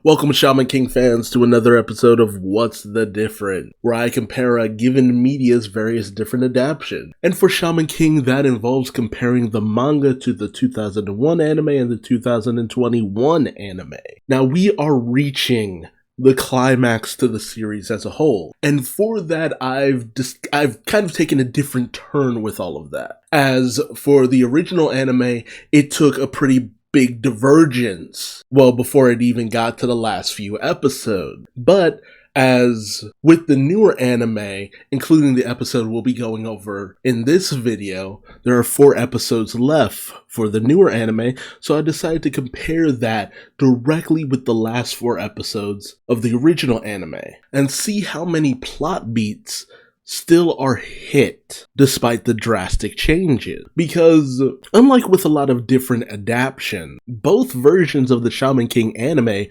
Welcome, Shaman King fans, to another episode of What's the Different, where I compare a given media's various different adaptations. And for Shaman King, that involves comparing the manga to the 2001 anime and the 2021 anime. Now, we are reaching the climax to the series as a whole. And for that, I've kind of taken a different turn with all of that. As for the original anime, it took a pretty big divergence, well, before it even got to the last few episodes. But as with the newer anime, including the episode we'll be going over in this video, there are 4 episodes left for the newer anime, so I decided to compare that directly with the last 4 episodes of the original anime, and see how many plot beats still are hit despite the drastic changes. Because unlike with a lot of different adaptations, both versions of the Shaman King anime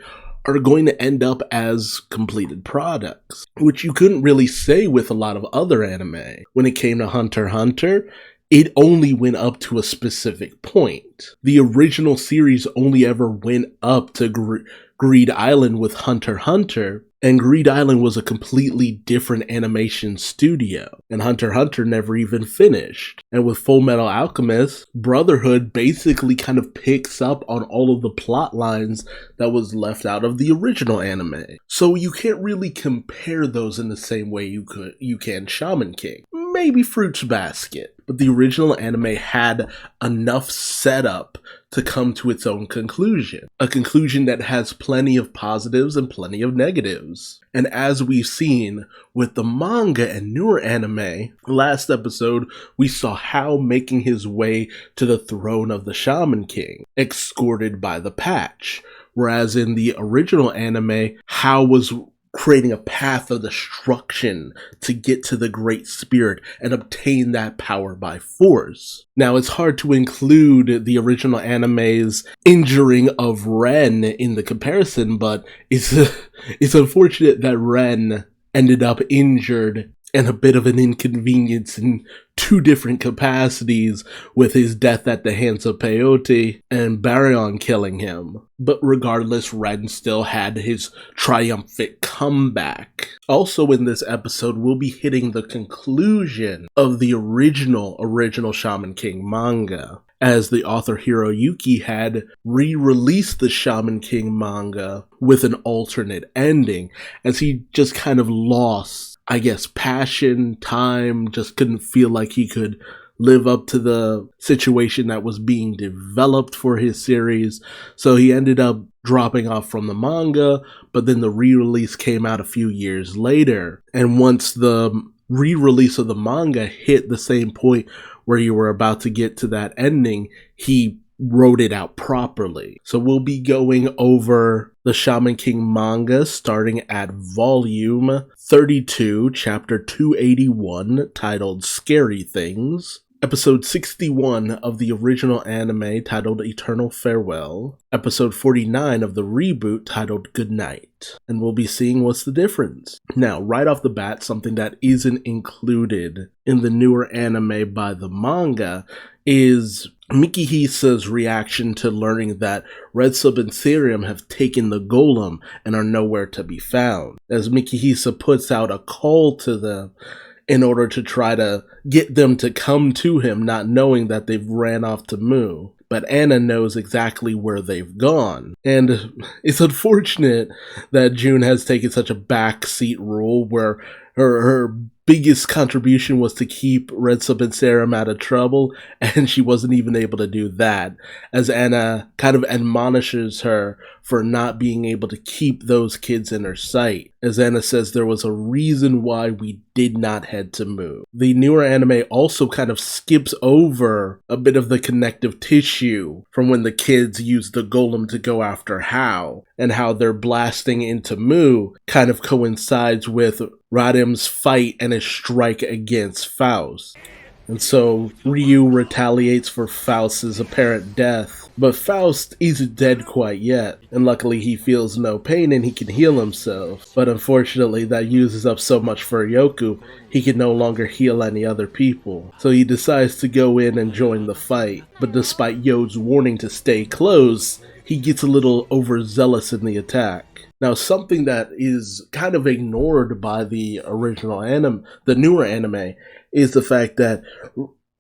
are going to end up as completed products, which you couldn't really say with a lot of other anime. When it came to Hunter x Hunter, it only went up to a specific point. The original series only ever went up to Greed Island with Hunter x Hunter, and Greed Island was a completely different animation studio, and Hunter x Hunter never even finished. And with Full Metal Alchemist, Brotherhood basically kind of picks up on all of the plot lines that was left out of the original anime. So you can't really compare those in the same way you can Shaman King. Maybe Fruits Basket, but the original anime had enough setup to come to its own conclusion. A conclusion that has plenty of positives and plenty of negatives. And as we've seen with the manga and newer anime, last episode we saw Hao making his way to the throne of the Shaman King, escorted by the Patch. Whereas in the original anime, Hao was creating a path of destruction to get to the Great Spirit and obtain that power by force. Now, it's hard to include the original anime's injuring of Ren in the comparison, but it's unfortunate that Ren ended up injured and a bit of an inconvenience in 2 different capacities, with his death at the hands of Peyote and Baryon killing him. But regardless, Ren still had his triumphant comeback. Also in this episode, we'll be hitting the conclusion of the original Shaman King manga, as the author Hiroyuki had re-released the Shaman King manga with an alternate ending, as he just kind of lost, I guess, passion, time, just couldn't feel like he could live up to the situation that was being developed for his series. So he ended up dropping off from the manga, but then the re-release came out a few years later. And once the re-release of the manga hit the same point where you were about to get to that ending, he wrote it out properly. So we'll be going over the Shaman King manga starting at volume 32, chapter 281, titled Scary Things. Episode 61 of the original anime titled Eternal Farewell. Episode 49 of the reboot titled Good Night. And we'll be seeing what's the difference. Now, right off the bat, something that isn't included in the newer anime by the manga is Mikihisa's reaction to learning that Red Sub and Therium have taken the golem and are nowhere to be found. As Mikihisa puts out a call to them in order to try to get them to come to him, not knowing that they've ran off to Mu. But Anna knows exactly where they've gone. And it's unfortunate that June has taken such a backseat role where her biggest contribution was to keep Red Sub and Serum out of trouble, and she wasn't even able to do that, as Anna kind of admonishes her for not being able to keep those kids in her sight, as Anna says there was a reason why we did not head to Mu. The newer anime also kind of skips over a bit of the connective tissue from when the kids used the golem to go after Hao, and how their blasting into Mu kind of coincides with Radim's fight and his strike against Faust. And so Ryu retaliates for Faust's apparent death, but Faust isn't dead quite yet, and luckily he feels no pain and he can heal himself. But unfortunately that uses up so much for Yoku, he can no longer heal any other people. So he decides to go in and join the fight, but despite Yode's warning to stay close, he gets a little overzealous in the attack. Now, something that is kind of ignored by the original anime, the newer anime, is the fact that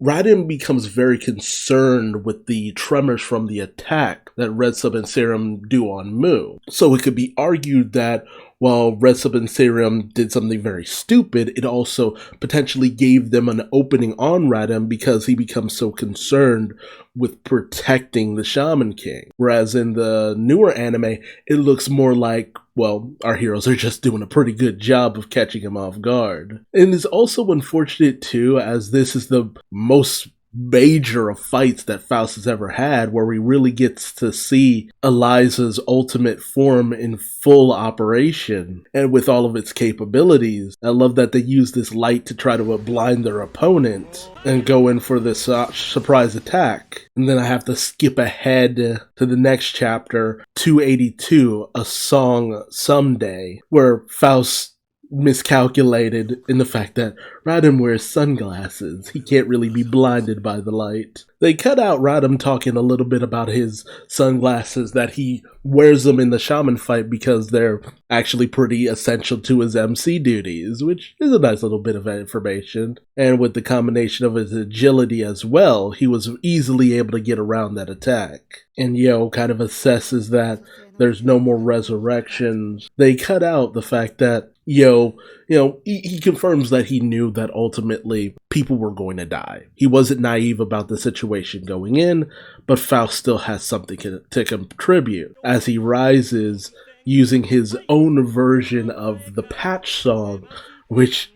Raiden becomes very concerned with the tremors from the attack that Red Sub and Serum do on Mu. So it could be argued that while Red Sub and Serum did something very stupid, it also potentially gave them an opening on Raiden because he becomes so concerned with protecting the Shaman King. Whereas in the newer anime, it looks more like, well, our heroes are just doing a pretty good job of catching him off guard. And it's also unfortunate too, as this is the most major of fights that Faust has ever had, where we really get to see Eliza's ultimate form in full operation and with all of its capabilities. I love that they use this light to try to blind their opponent and go in for this surprise attack. And then I have to skip ahead to the next chapter, 282, A Song Someday, where Faust miscalculated in the fact that Raiden wears sunglasses. He can't really be blinded by the light. They cut out Raiden talking a little bit about his sunglasses, that he wears them in the shaman fight because they're actually pretty essential to his MC duties, which is a nice little bit of information. And with the combination of his agility as well, he was easily able to get around that attack. And Yo kind of assesses that there's no more resurrections. They cut out the fact that he confirms that he knew that ultimately people were going to die. He wasn't naive about the situation going in, but Faust still has something to contribute as he rises using his own version of the Patch song, which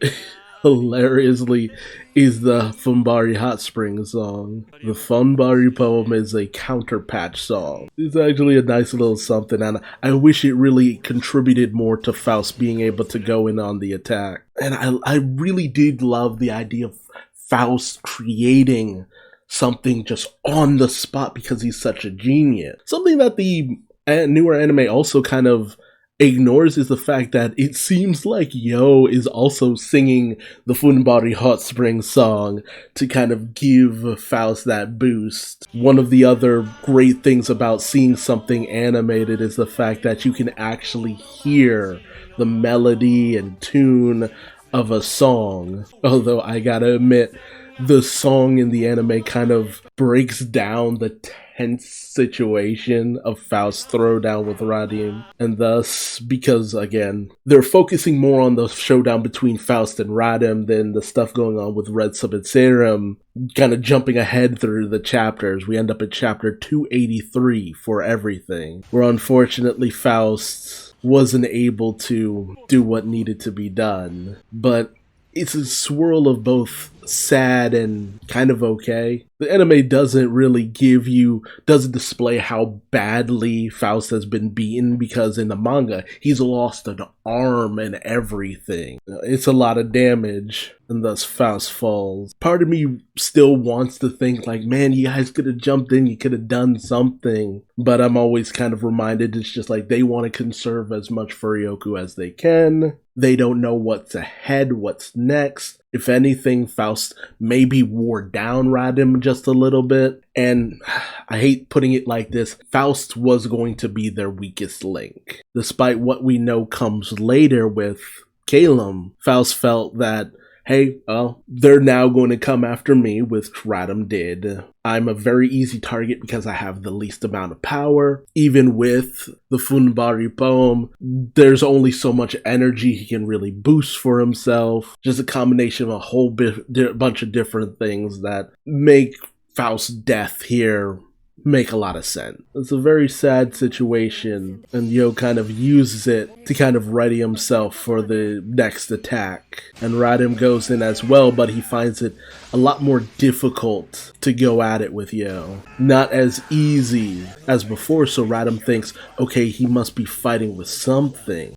hilariously is the Funbari Hot Spring song. The Funbari poem is a counter Patch song. It's actually a nice little something, and I wish it really contributed more to Faust being able to go in on the attack. And I really did love the idea of Faust creating something just on the spot because he's such a genius. Something that the newer anime also kind of ignores is the fact that it seems like Yo is also singing the Funbari Hot Spring song to kind of give Faust that boost. One of the other great things about seeing something animated is the fact that you can actually hear the melody and tune of a song. Although I gotta admit, the song in the anime kind of breaks down the tense situation of Faust's throwdown with Radim, and thus, because again, they're focusing more on the showdown between Faust and Radim than the stuff going on with Red Sub and Serum, kind of jumping ahead through the chapters, we end up at chapter 283 for everything, where unfortunately Faust wasn't able to do what needed to be done, but it's a swirl of both sad and kind of okay. The anime doesn't display how badly Faust has been beaten, because in the manga, he's lost an arm and everything. It's a lot of damage, and thus Faust falls. Part of me still wants to think like, man, you guys could have jumped in, you could have done something. But I'm always kind of reminded, it's just like they want to conserve as much Furyoku as they can. They don't know what's ahead, what's next. If anything, Faust maybe wore down Radim just a little bit. And I hate putting it like this, Faust was going to be their weakest link. Despite what we know comes later with Calum, Faust felt that, hey, well, they're now going to come after me, which Radim did. I'm a very easy target because I have the least amount of power. Even with the Funbari poem, there's only so much energy he can really boost for himself. Just a combination of a whole bunch of different things that make Faust's death here make a lot of sense. It's a very sad situation, and Yo kind of uses it to kind of ready himself for the next attack. And Radim goes in as well, but he finds it a lot more difficult to go at it with Yo. Not as easy as before, so Radim thinks, okay, he must be fighting with something.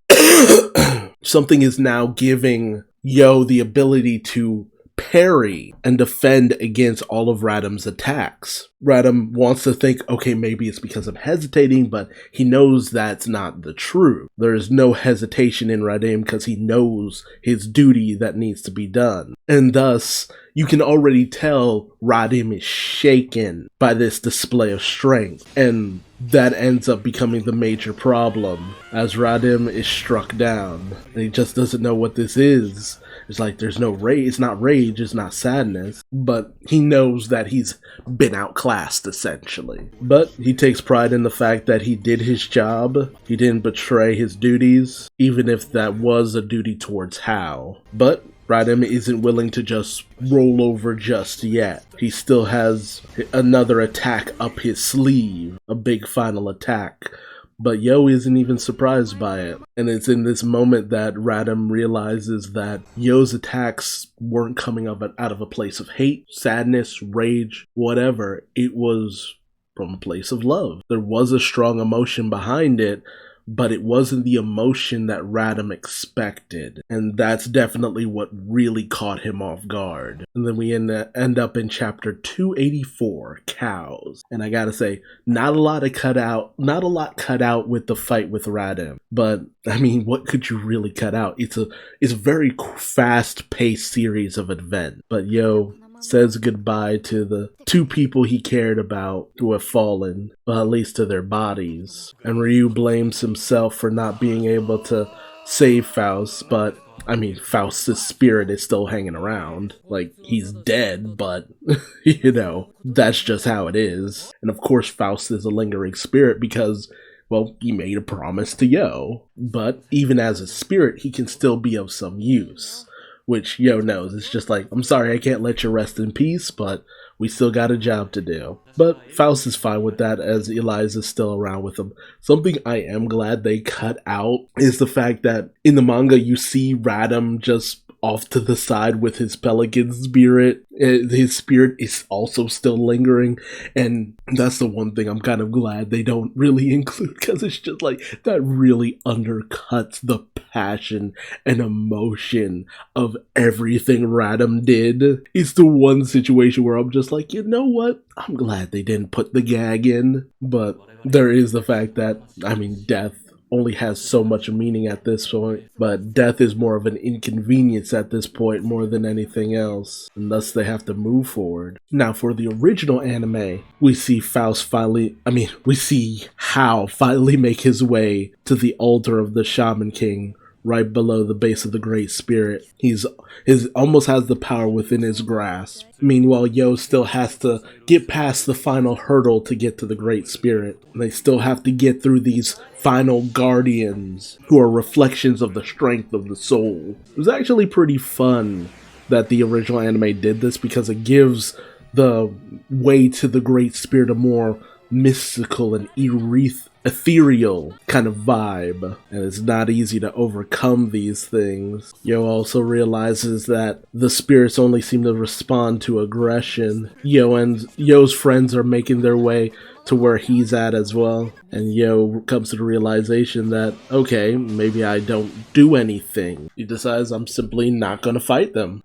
Something is now giving Yo the ability to parry and defend against all of Radim's attacks. Radim wants to think, okay, maybe it's because I'm hesitating, but he knows that's not the truth. There is no hesitation in Radim because he knows his duty that needs to be done. And thus, you can already tell Radim is shaken by this display of strength. And that ends up becoming the major problem as Radim is struck down and he just doesn't know what this is. It's like there's no rage, it's not rage, it's not sadness, but he knows that he's been outclassed essentially. But he takes pride in the fact that he did his job, he didn't betray his duties, even if that was a duty towards Hao. But Radim isn't willing to just roll over just yet. He still has another attack up his sleeve, a big final attack. But Yo isn't even surprised by it. And it's in this moment that Radim realizes that Yo's attacks weren't coming out of a place of hate, sadness, rage, whatever. It was from a place of love. There was a strong emotion behind it, but it wasn't the emotion that Radim expected. And that's definitely what really caught him off guard. And then we end up in chapter 284, Cows. And I gotta say, not a lot cut out with the fight with Radim. But, I mean, what could you really cut out? It's a very fast-paced series of events. But Yo says goodbye to the two people he cared about who have fallen, well, at least to their bodies. And Ryu blames himself for not being able to save Faust, but, I mean, Faust's spirit is still hanging around. Like, he's dead, but, you know, that's just how it is. And of course, Faust is a lingering spirit because, well, he made a promise to Yo. But even as a spirit, he can still be of some use. Which Yo knows. It's just like, I'm sorry I can't let you rest in peace, but we still got a job to do. But Faust is fine with that as Eliza's still around with him. Something I am glad they cut out is the fact that in the manga you see Radim just off to the side with his pelican spirit. His spirit is also still lingering, and that's the one thing I'm kind of glad they don't really include, because it's just like, that really undercuts the passion and emotion of everything Radim did. It's the one situation where I'm just like, you know what? I'm glad they didn't put the gag in. But there is the fact that, I mean, death only has so much meaning at this point, but death is more of an inconvenience at this point more than anything else, and thus they have to move forward. Now for the original anime, we see Hao finally make his way to the altar of the Shaman King, right below the base of the Great Spirit. He's almost has the power within his grasp. Meanwhile, Yo still has to get past the final hurdle to get to the Great Spirit. They still have to get through these final guardians who are reflections of the strength of the soul. It was actually pretty fun that the original anime did this because it gives the way to the Great Spirit a more mystical and ethereal kind of vibe, and it's not easy to overcome these things. Yo also realizes that the spirits only seem to respond to aggression. Yo and Yo's friends are making their way to where he's at as well, and Yo comes to the realization that, okay, maybe I don't do anything. He decides I'm simply not gonna fight them.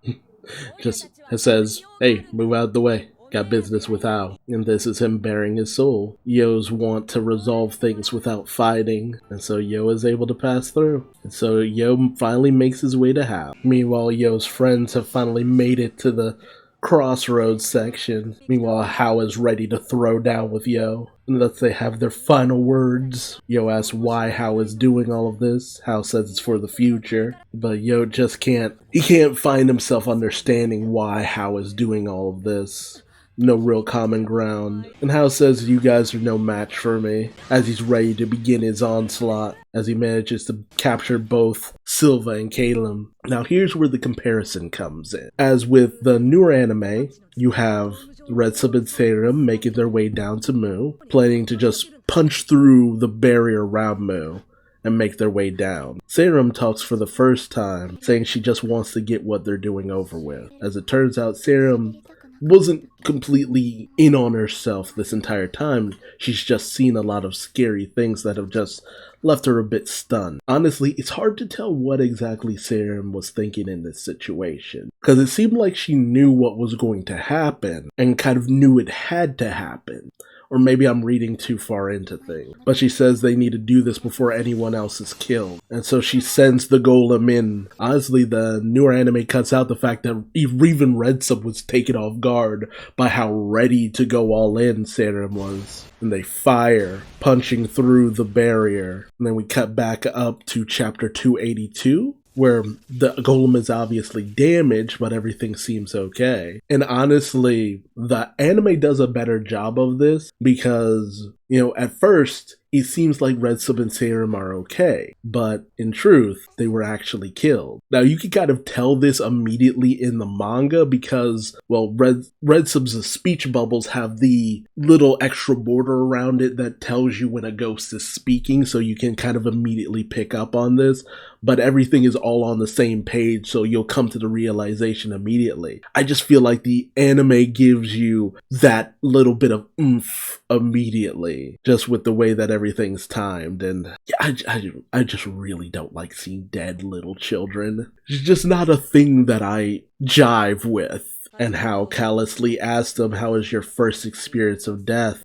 Just says, hey, move out the way. Got business with Hao. And this is him bearing his soul. Yo's want to resolve things without fighting, and so Yo is able to pass through. And so Yo finally makes his way to Hao. Meanwhile, Yo's friends have finally made it to the crossroads section. Meanwhile, Hao is ready to throw down with Yo. And thus they have their final words. Yo asks why Hao is doing all of this. Hao says it's for the future. But Yo just can't find himself understanding why Hao is doing all of this. No real common ground. And Hao says you guys are no match for me, as he's ready to begin his onslaught, as he manages to capture both Silva and Calum. Now here's where the comparison comes in. As with the newer anime, you have Red Sub and Serum making their way down to Mu, planning to just punch through the barrier around Mu and make their way down. Serum talks for the first time, saying she just wants to get what they're doing over with. As it turns out, Serum wasn't completely in on herself this entire time. She's just seen a lot of scary things that have just left her a bit stunned. Honestly, it's hard to tell what exactly Serum was thinking in this situation, because it seemed like she knew what was going to happen and kind of knew it had to happen. Or maybe I'm reading too far into things. But she says they need to do this before anyone else is killed. And so she sends the golem in. Honestly, the newer anime cuts out the fact that even Red Sub was taken off guard by how ready to go all in Serum was. And they fire, punching through the barrier. And then we cut back up to chapter 282. Where the golem is obviously damaged, but everything seems okay. And honestly, the anime does a better job of this because, at first, it seems like Red Sub and Serum are okay, but in truth, they were actually killed. Now, you can kind of tell this immediately in the manga because, Red Sub's speech bubbles have the little extra border around it that tells you when a ghost is speaking, so you can kind of immediately pick up on this, but everything is all on the same page, so you'll come to the realization immediately. I just feel like the anime gives you that little bit of oomph immediately, just with the way that everything's timed, and I just really don't like seeing dead little children. It's just not a thing that I jive with. And how callously asked him, how is your first experience of death?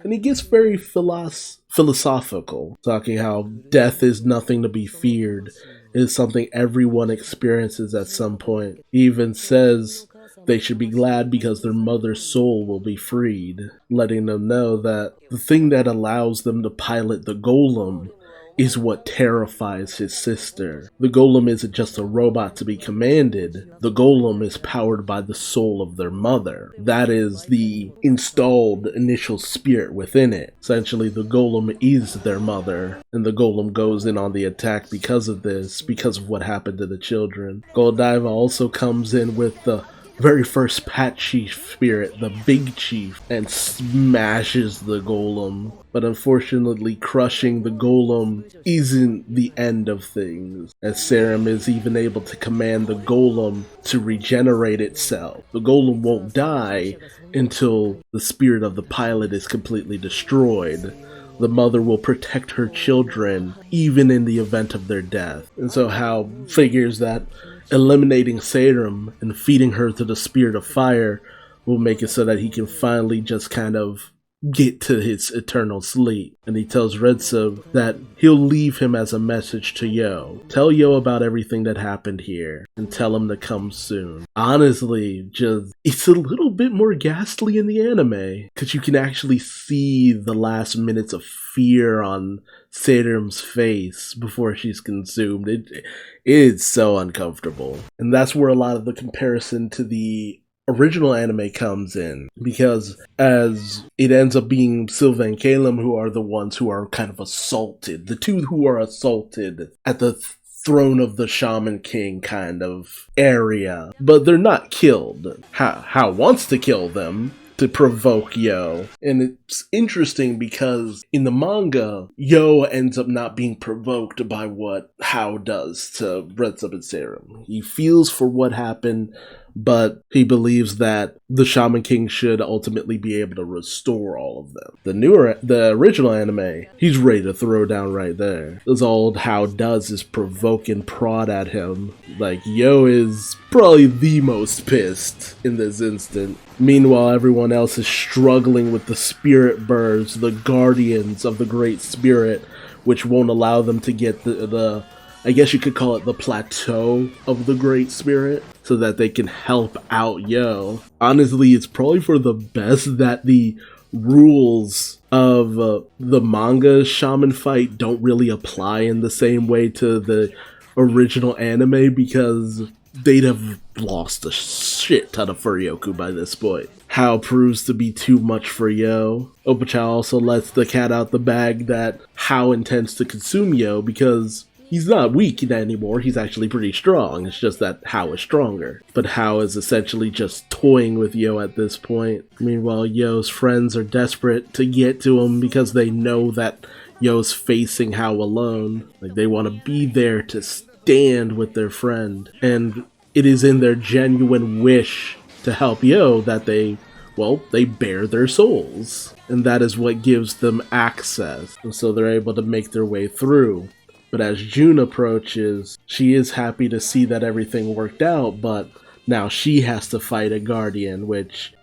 And he gets very philosophical, talking how death is nothing to be feared. It is something everyone experiences at some point. He even says they should be glad because their mother's soul will be freed, letting them know that the thing that allows them to pilot the golem is what terrifies his sister. The golem isn't just a robot to be commanded. The golem is powered by the soul of their mother. That is the installed initial spirit within it. Essentially, the golem is their mother, and the golem goes in on the attack because of this, because of what happened to the children. Godiva also comes in with the very first Pat Chief spirit, the Big Chief, and smashes the golem. But unfortunately, crushing the golem isn't the end of things, as Serum is even able to command the golem to regenerate itself. The golem won't die until the spirit of the pilot is completely destroyed. The mother will protect her children, even in the event of their death. And so Hal figures that eliminating Serum and feeding her to the spirit of fire will make it so that he can finally just kind of get to his eternal sleep. And he tells Red Sub that he'll leave him as a message to Yo. Tell Yo about everything that happened here and tell him to come soon. Honestly, it's a little bit more ghastly in the anime because you can actually see the last minutes of fear on Serum's face before she's consumed. It is so uncomfortable. And that's where a lot of the comparison to the original anime comes in, because as it ends up being Silva and Caleb who are the ones who are kind of assaulted, the two who are assaulted at the throne of the Shaman King kind of area, but they're not killed. How wants to kill them to provoke Yo. And it's interesting because in the manga, Yo ends up not being provoked by what Hao does to Red Sub and Serum. He feels for what happened, but he believes that the Shaman King should ultimately be able to restore all of them. The original anime, he's ready to throw down right there. This old Hao does is provoke and prod at him. Like, Yo is probably the most pissed in this instant. Meanwhile, everyone else is struggling with the spirit birds, the guardians of the Great Spirit, which won't allow them to get the I guess you could call it the plateau of the Great Spirit, so that they can help out Yo. Honestly, it's probably for the best that the rules of the manga shaman fight don't really apply in the same way to the original anime, because they'd have lost a shit ton of Furyoku by this point. Hao proves to be too much for Yo. Opacha also lets the cat out the bag that Hao intends to consume Yo, because he's not weak anymore, he's actually pretty strong. It's just that Hao is stronger. But Hao is essentially just toying with Yo at this point. Meanwhile, Yo's friends are desperate to get to him because they know that Yo's facing Hao alone. Like, they want to be there to stand with their friend. And it is in their genuine wish to help Yo that they bare their souls. And that is what gives them access. And so they're able to make their way through. But as June approaches, she is happy to see that everything worked out, but Now she has to fight a guardian, which,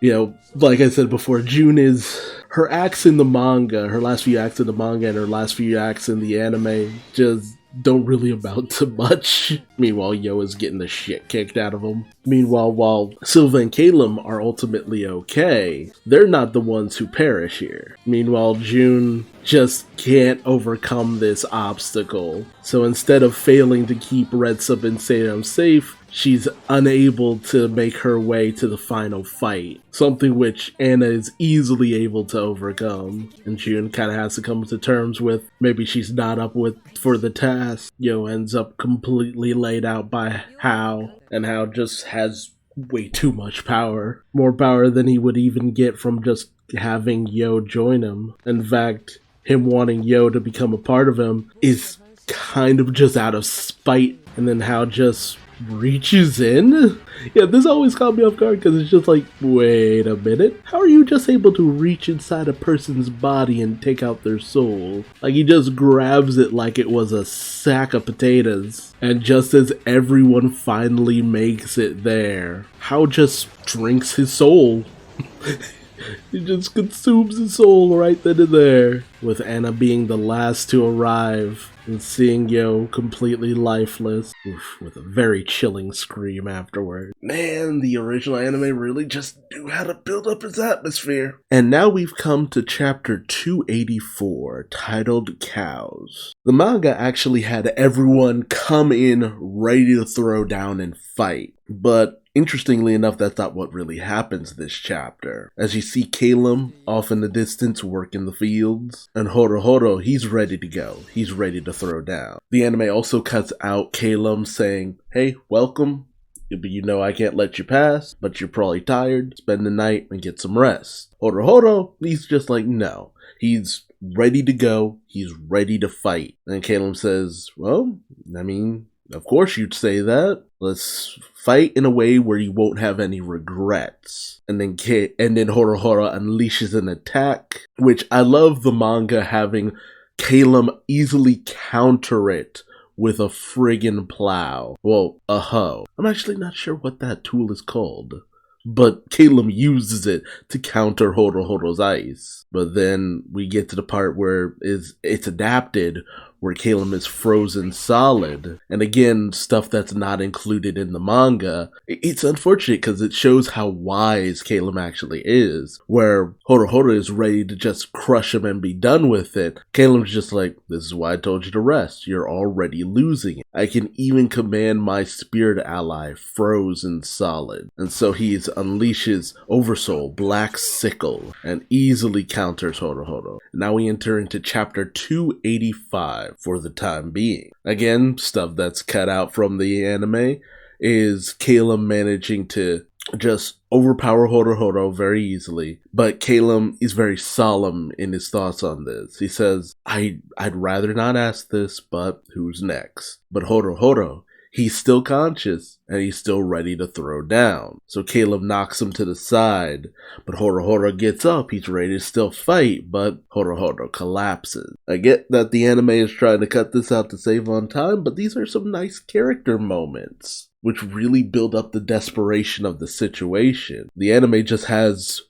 like I said before, June is... Her acts in the manga, her last few acts in the manga and her last few acts in the anime just don't really amount to much. Meanwhile, Yo is getting the shit kicked out of him. Meanwhile, while Silva and Caleb are ultimately okay, they're not the ones who perish here. Meanwhile, June just can't overcome this obstacle. So instead of failing to keep Red Sub and Salem safe, she's unable to make her way to the final fight, something which Anna is easily able to overcome. And June kind of has to come to terms with maybe she's not up for the task. Yo ends up completely laid out by Hao, and Hao just has way too much power. More power than he would even get from just having Yo join him. In fact, him wanting Yo to become a part of him is kind of just out of spite, and then Hao just reaches in? Yeah, this always caught me off guard because it's just like, wait a minute, how are you just able to reach inside a person's body and take out their soul? Like, he just grabs it like it was a sack of potatoes, and just as everyone finally makes it there, Hao just drinks his soul. He just consumes his soul right then and there, with Anna being the last to arrive and seeing Yo completely lifeless, with a very chilling scream afterward. Man, the original anime really just knew how to build up its atmosphere. And now we've come to chapter 284, titled Cows. The manga actually had everyone come in ready to throw down and fight, but interestingly enough, that's not what really happens this chapter. As you see Caleb off in the distance working the fields, and Horo, he's ready to go. He's ready to throw down. The anime also cuts out Caleb saying, "Hey, welcome. You know I can't let you pass, but you're probably tired. Spend the night and get some rest." Horo, he's just like, no. He's ready to go. He's ready to fight. And Caleb says, well, I mean, of course you'd say that. Let's fight in a way where you won't have any regrets. And then Horo unleashes an attack, which I love the manga having Caleb easily counter it with a friggin' plow. Well, a hoe. I'm actually not sure what that tool is called, but Caleb uses it to counter Horo's ice. But then we get to the part where it's adapted, where Caleb is frozen solid. And again, stuff that's not included in the manga. It's unfortunate because it shows how wise Caleb actually is, where Horo is ready to just crush him and be done with it. Caleb's just like, this is why I told you to rest. You're already losing it. I can even command my spirit ally frozen solid. And so he unleashes Oversoul, Black Sickle, and easily counters Horo. Now we enter into chapter 285 for the time being. Again, stuff that's cut out from the anime is Caleb managing to just overpower Horo very easily. But Caleb is very solemn in his thoughts on this. He says, I'd rather not ask this, but who's next? But Horo, he's still conscious, and he's still ready to throw down. So Caleb knocks him to the side, but Horo gets up. He's ready to still fight, but Horo collapses. I get that the anime is trying to cut this out to save on time, but these are some nice character moments, which really build up the desperation of the situation. The anime just has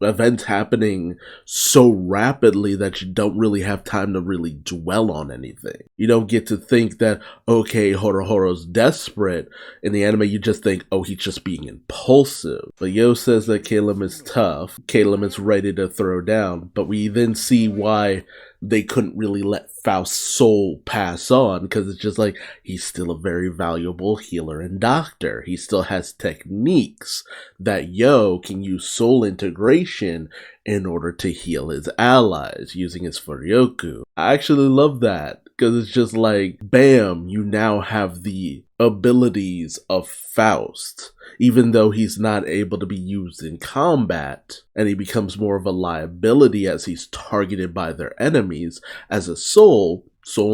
events happening so rapidly that you don't really have time to really dwell on anything. You don't get to think that, okay, Horo's desperate. In the anime, you just think, oh, he's just being impulsive. But Yo says that Caleb is tough. Caleb is ready to throw down. But we then see why they couldn't really let Faust's soul pass on, because it's just like, he's still a very valuable healer and doctor. He still has techniques that Yo can use soul integration in order to heal his allies using his Furyoku. I actually love that, because it's just like, bam, you now have the abilities of Faust, even though he's not able to be used in combat, and he becomes more of a liability as he's targeted by their enemies. As a soul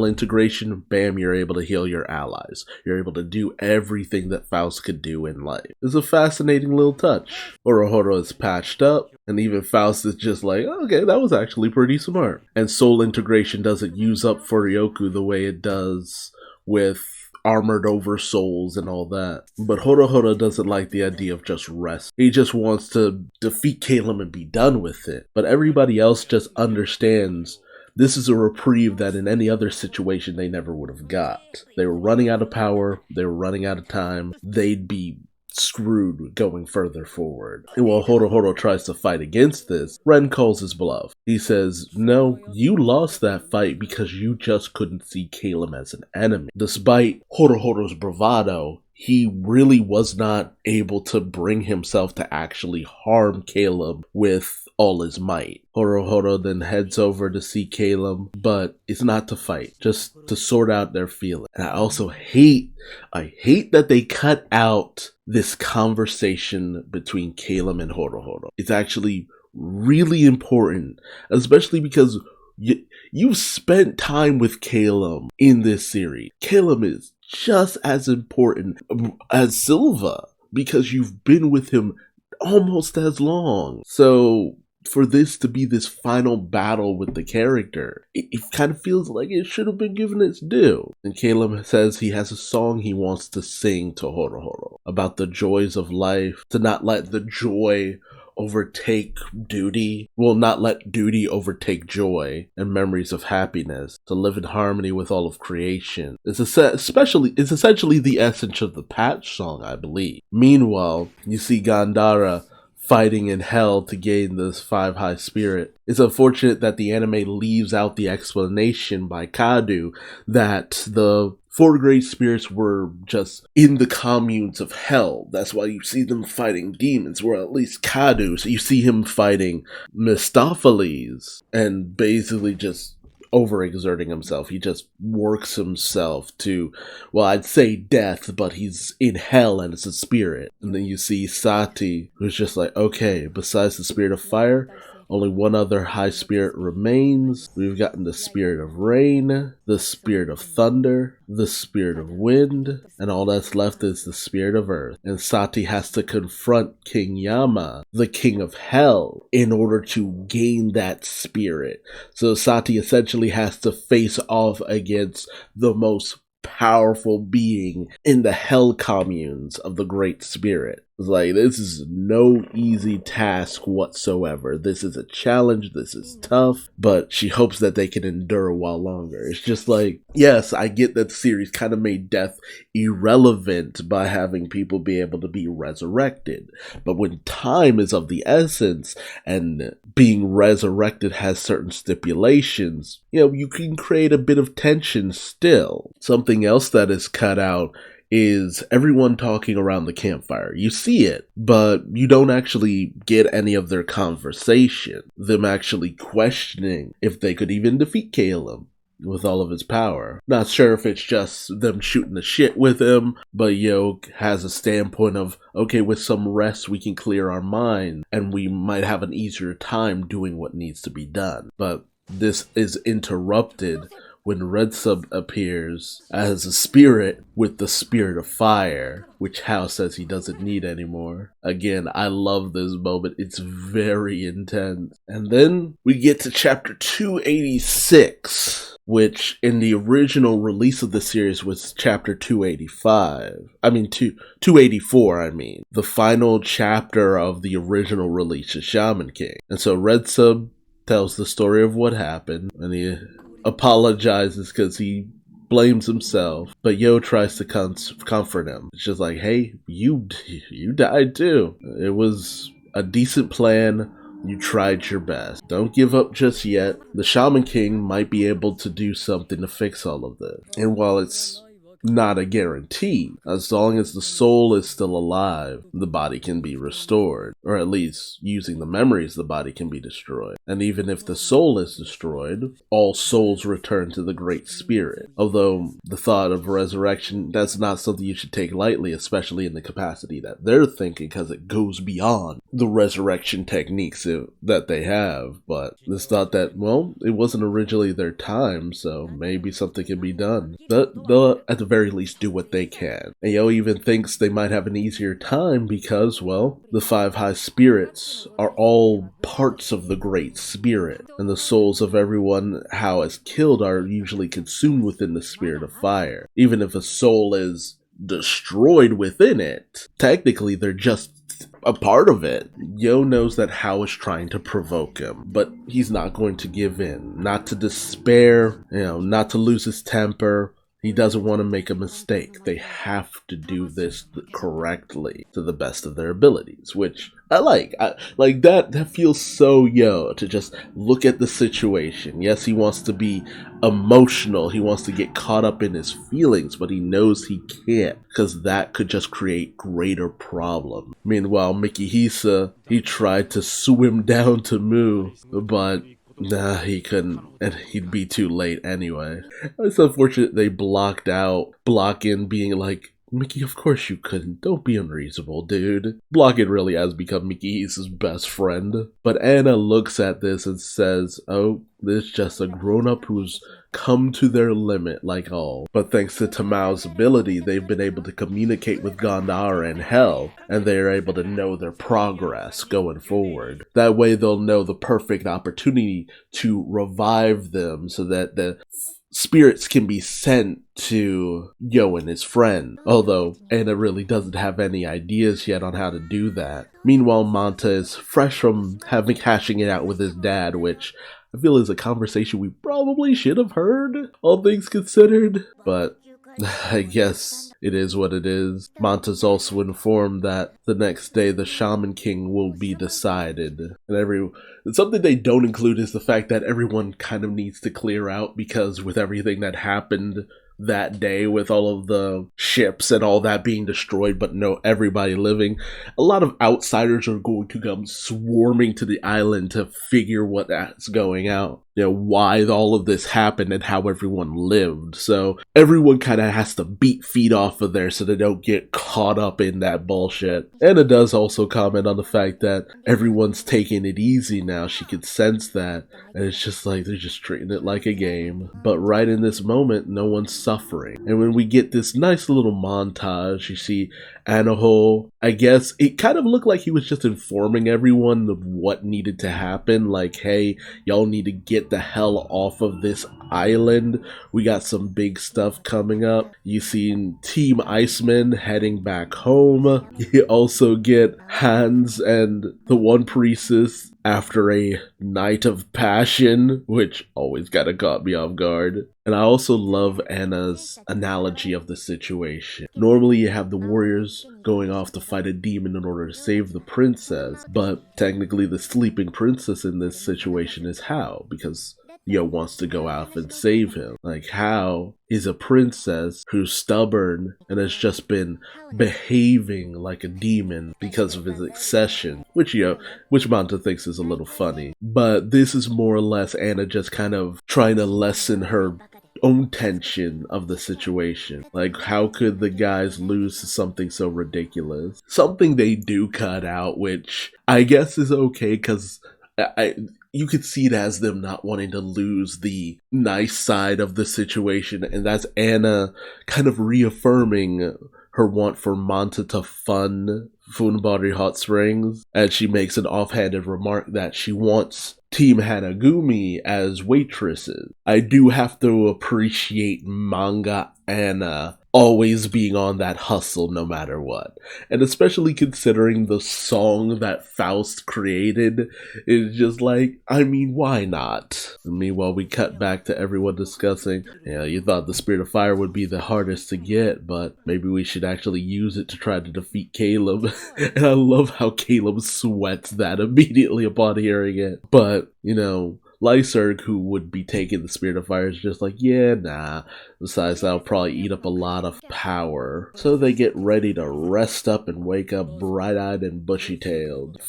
integration, bam, you're able to heal your allies. You're able to do everything that Faust could do in life. It's a fascinating little touch. Horo is patched up, and even Faust is just like, okay, that was actually pretty smart. And soul integration doesn't use up Furyoku the way it does with armored over souls and all that. But Horohoro doesn't like the idea of just rest. He just wants to defeat Caleb and be done with it. But everybody else just understands this is a reprieve that in any other situation they never would have got. They were running out of power, they were running out of time, they'd be screwed going further forward. And while Horohoro tries to fight against this, Ren calls his bluff. He says, no, you lost that fight because you just couldn't see Caleb as an enemy. Despite Horohoro's bravado, he really was not able to bring himself to actually harm Caleb with all his might. Horohoro then heads over to see Caleb, but it's not to fight, just to sort out their feelings. And I hate that they cut out this conversation between Caleb and Horohoro. It's actually really important, especially because you've spent time with Caleb in this series. Caleb is just as important as Silva because you've been with him almost as long. So for this to be this final battle with the character, it kind of feels like it should have been given its due. And Caleb says he has a song he wants to sing to Horohoro about the joys of life, to not let the joy overtake duty, will not let duty overtake joy and memories of happiness, to live in harmony with all of creation. It's essentially the essence of the Patch song, I believe. Meanwhile, you see Gandhara fighting in hell to gain this 5 high spirit. It's unfortunate that the anime leaves out the explanation by Kadu that the 4 great spirits were just in the communes of hell. That's why you see them fighting demons, or at least Kadu. So you see him fighting Mephistopheles and basically just overexerting himself. He just works himself to, well, I'd say death, but he's in hell and it's a spirit. And then you see Sati, who's just like, okay, besides the spirit of fire, only one other high spirit remains. We've gotten the spirit of rain, the spirit of thunder, the spirit of wind, and all that's left is the spirit of earth. And Sati has to confront King Yama, the king of hell, in order to gain that spirit. So Sati essentially has to face off against the most powerful being in the hell communes of the Great Spirit. It's like, this is no easy task whatsoever. This is a challenge, this is tough, but she hopes that they can endure a while longer. It's just like, yes, I get that the series kind of made death irrelevant by having people be able to be resurrected. But when time is of the essence and being resurrected has certain stipulations, you can create a bit of tension still. Something else that is cut out is everyone talking around the campfire. You see it, but you don't actually get any of their conversation. Them actually questioning if they could even defeat Caleb with all of his power. Not sure if it's just them shooting the shit with him, but has a standpoint of, okay, with some rest we can clear our mind and we might have an easier time doing what needs to be done. But this is interrupted when Red Sub appears as a spirit with the spirit of fire, which Hao says he doesn't need anymore. Again, I love this moment. It's very intense. And then we get to chapter 286, which in the original release of the series was chapter 284, the final chapter of the original release of Shaman King. And so Red Sub tells the story of what happened, and he apologizes because he blames himself, but Yo tries to comfort him. It's just like, hey, you died too. It was a decent plan. You tried your best. Don't give up just yet. The Shaman King might be able to do something to fix all of this. And while it's not a guarantee, as long as the soul is still alive, the body can be restored, or at least using the memories, the body can be destroyed. And even if the soul is destroyed, all souls return to the Great Spirit. Although the thought of resurrection, that's not something you should take lightly, especially in the capacity that they're thinking, because it goes beyond the resurrection techniques that they have. But this thought that, well, it wasn't originally their time, so maybe something can be done. But at the very least do what they can. And Yo even thinks they might have an easier time because, well, the five high spirits are all parts of the Great Spirit, and the souls of everyone Hao has killed are usually consumed within the Spirit of Fire. Even if a soul is destroyed within it, technically they're just a part of it. Yo knows that Hao is trying to provoke him, but he's not going to give in, not to despair, not to lose his temper. He doesn't want to make a mistake. They have to do this correctly to the best of their abilities, which I like. That feels so Yo to just look at the situation. Yes, he wants to be emotional. He wants to get caught up in his feelings, but he knows he can't because that could just create greater problems. Meanwhile, Mikihisa, he tried to swim down to Mu, but nah, he couldn't, and he'd be too late anyway. It's unfortunate they blocked in being like, Mickey, of course you couldn't. Don't be unreasonable, dude. Block-in really has become Mickey's best friend. But Anna looks at this and says, oh, this is just a grown-up who's come to their limit like all. But thanks to Tamao's ability, they've been able to communicate with Gandhara and Hell, and they are able to know their progress going forward. That way they'll know the perfect opportunity to revive them so that the spirits can be sent to Yo and his friend, although Anna really doesn't have any ideas yet on how to do that. Meanwhile, Manta is fresh from hashing it out with his dad, which I feel is a conversation we probably should have heard, all things considered, but I guess it is what it is. Manta's also informed that the next day the Shaman King will be decided. And something they don't include is the fact that everyone kind of needs to clear out, because with everything that happened that day, with all of the ships and all that being destroyed but no everybody living, a lot of outsiders are going to come swarming to the island to figure what's going on, why all of this happened and how everyone lived. So everyone kind of has to beat feet off of there so they don't get caught up in that bullshit. And it does also comment on the fact that everyone's taking it easy now. She can sense that, and it's just like they're just treating it like a game. But right in this moment, no one's suffering. And when we get this nice little montage, you see Anaho, I guess it kind of looked like he was just informing everyone of what needed to happen. Like, hey, y'all need to get the hell off of this island. We got some big stuff coming up. You see Team Iceman heading back home. You also get Hans and the one priestess after a night of passion, which always kind of caught me off guard. And I also love Anna's analogy of the situation. Normally you have the warriors going off to fight a demon in order to save the princess, but technically the sleeping princess in this situation is Hao, because Yo wants to go out and save him. Like, Hao is a princess who's stubborn and has just been behaving like a demon because of his accession, which Manta thinks is a little funny. But this is more or less Anna just kind of trying to lessen her own tension of the situation. Like, how could the guys lose to something so ridiculous? Something they do cut out, which I guess is okay, because you could see it as them not wanting to lose the nice side of the situation, and that's Anna kind of reaffirming her want for Manta to fund Funbari Hot Springs, and she makes an offhanded remark that she wants Team Hanagumi as waitresses. I do have to appreciate manga Anna always being on that hustle no matter what. And especially considering the song that Faust created is just like, I mean, why not? And meanwhile, we cut back to everyone discussing, you thought the Spirit of Fire would be the hardest to get, but maybe we should actually use it to try to defeat Caleb. And I love how Caleb sweats that immediately upon hearing it. But, Lyserg, who would be taking the Spirit of Fire, is just like, yeah, nah. Besides, that'll probably eat up a lot of power. So they get ready to rest up and wake up bright-eyed and bushy-tailed.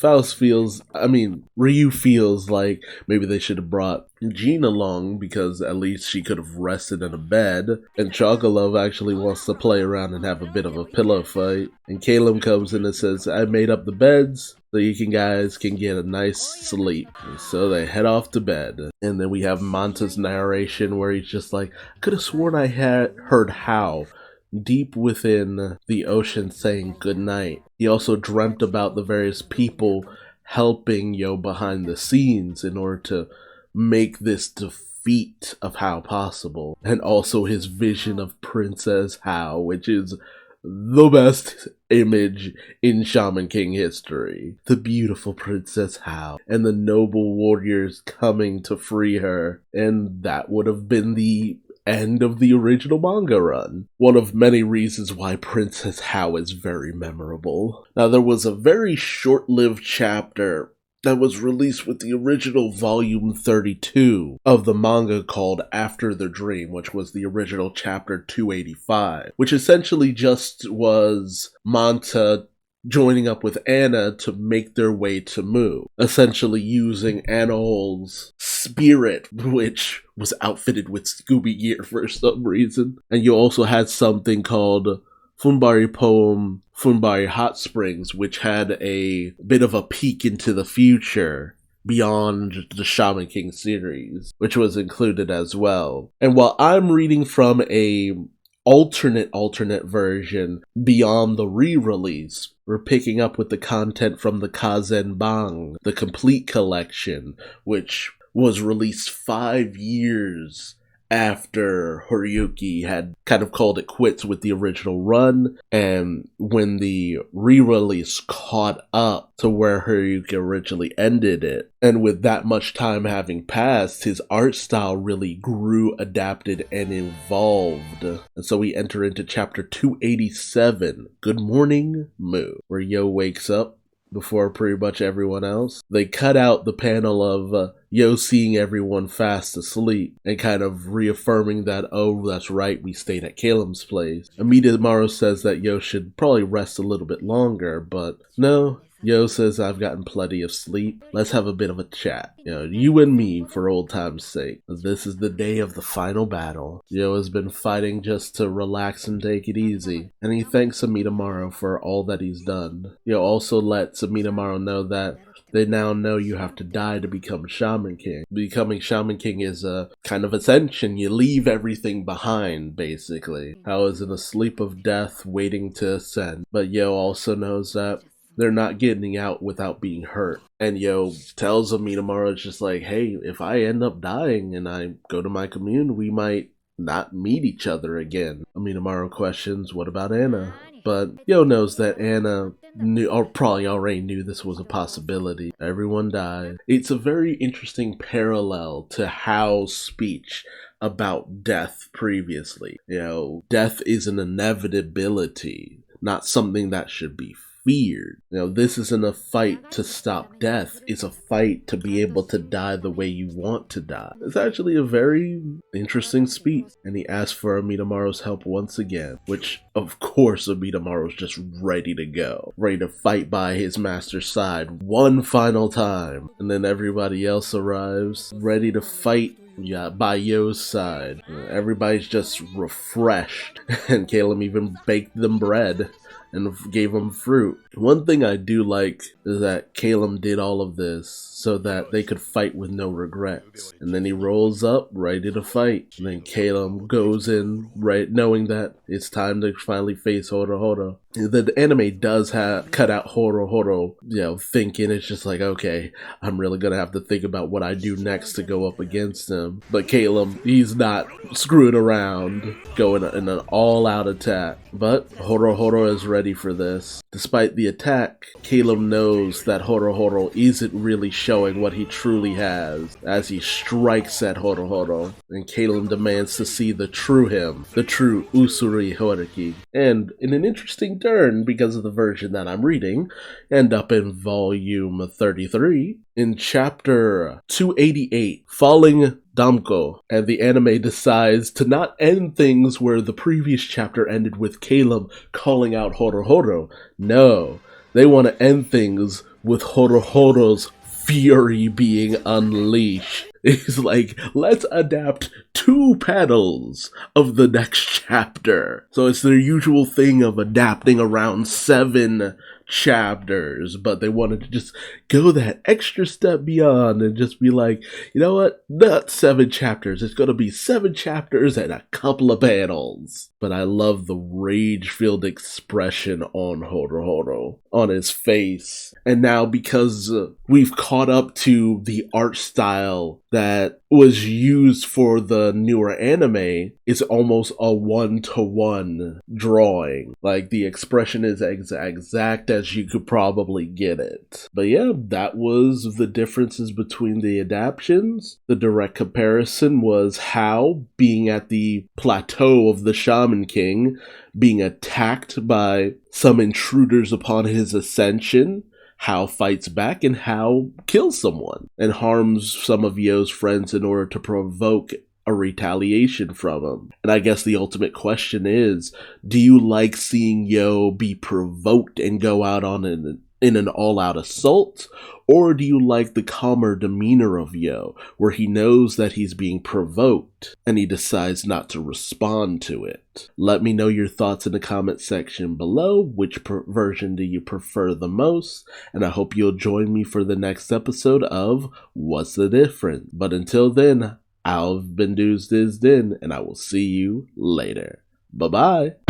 Ryu feels like maybe they should have brought Jean along, because at least she could have rested in a bed. And Chocolove actually wants to play around and have a bit of a pillow fight. And Caleb comes in and says, I made up the beds so you guys can get a nice sleep. And so they head off to bed. And then we have Manta's narration where he's just like, I could have sworn I had heard Hao deep within the ocean saying goodnight. He also dreamt about the various people helping behind the scenes in order to make this defeat of Hao possible. And also his vision of Princess Hao, which is the best image in Shaman King history. The beautiful Princess Hao and the noble warriors coming to free her. And that would have been the end of the original manga run. One of many reasons why Princess Hao is very memorable. Now, there was a very short-lived chapter that was released with the original volume 32 of the manga called After the Dream, which was the original chapter 285, which essentially just was Manta joining up with Anna to make their way to Mu, essentially using Anna Hull's spirit, which was outfitted with Scooby gear for some reason. And you also had something called Funbari Poem Funbari Hot Springs, which had a bit of a peek into the future beyond the Shaman King series, which was included as well. And while I'm reading from a alternate version beyond the re-release, we're picking up with the content from the Kazenbang, the complete collection, which was released 5 years after Horiyuki had kind of called it quits with the original run, and when the re-release caught up to where Horiyuki originally ended it. And with that much time having passed, his art style really grew, adapted, and evolved. And so we enter into chapter 287, Good Morning, Mu, where Yo wakes up before pretty much everyone else. They cut out the panel of Yo seeing everyone fast asleep and kind of reaffirming that, oh, that's right, we stayed at Caleb's place. Amidamaru says that Yo should probably rest a little bit longer, but no. Yo says, I've gotten plenty of sleep. Let's have a bit of a chat. You and me for old time's sake. This is the day of the final battle. Yo has been fighting just to relax and take it easy. And he thanks Amidamaru for all that he's done. Yo also lets Amidamaru know that they now know you have to die to become Shaman King. Becoming Shaman King is a kind of ascension. You leave everything behind, basically. Hao is in a sleep of death waiting to ascend. But Yo also knows that they're not getting out without being hurt. And Yo tells Amidamaru, it's just like, hey, if I end up dying and I go to my commune, we might not meet each other again. Amidamaru questions, what about Anna? But Yo knows that Anna knew, or probably already knew, this was a possibility. Everyone died. It's a very interesting parallel to Hao's speech about death previously. Death is an inevitability, not something that should be feared. This isn't a fight to stop death. It's a fight to be able to die the way you want to die. It's actually a very interesting speech. And he asks for Amidamaru's help once again, which of course Amidamaru's just ready to go. Ready to fight by his master's side one final time. And then everybody else arrives, ready to fight by Yo's side. Everybody's just refreshed. And Caleb even baked them bread and gave them fruit. One thing I do like is that Caleb did all of this so that they could fight with no regrets. And then he rolls up, ready to fight. And then Caleb goes in, right, knowing that it's time to finally face Horo. The anime does cut out Horo, thinking it's just like, okay, I'm really gonna have to think about what I do next to go up against him. But Caleb, he's not screwing around, going in an all-out attack. But Horo is ready for this. Despite the attack, Caleb knows that Horo isn't really showing what he truly has as he strikes at Horo, and Caleb demands to see the true him, the true Usuri Horiki. And in an interesting turn, because of the version that I'm reading, end up in volume 33, in chapter 288, Falling Damko, and the anime decides to not end things where the previous chapter ended with Caleb calling out Horo. No, they want to end things with Horo's fury being unleashed. It's like, let's adapt 2 panels of the next chapter. So it's their usual thing of adapting around 7 chapters, but they wanted to just go that extra step beyond and just be like, you know what, not 7 chapters, it's gonna be 7 chapters and a couple of panels. But I love the rage-filled expression on Horo on his face. And now because we've caught up to the art style that was used for the newer anime, it's almost a one-to-one drawing. Like, the expression is exact as you could probably get it. But yeah, that was the differences between the adaptions. The direct comparison was Hao being at the plateau of the Shaman King, being attacked by some intruders upon his ascension. Hao fights back and Hao kills someone and harms some of Yo's friends in order to provoke a retaliation from him. And I guess the ultimate question is, do you like seeing Yo be provoked and go out on in an all-out assault? Or do you like the calmer demeanor of Yo, where he knows that he's being provoked and he decides not to respond to it? Let me know your thoughts in the comment section below. Which version do you prefer the most? And I hope you'll join me for the next episode of What's the Difference? But until then, I've been Duuz-Diz-Din, and I will see you later. Bye-bye.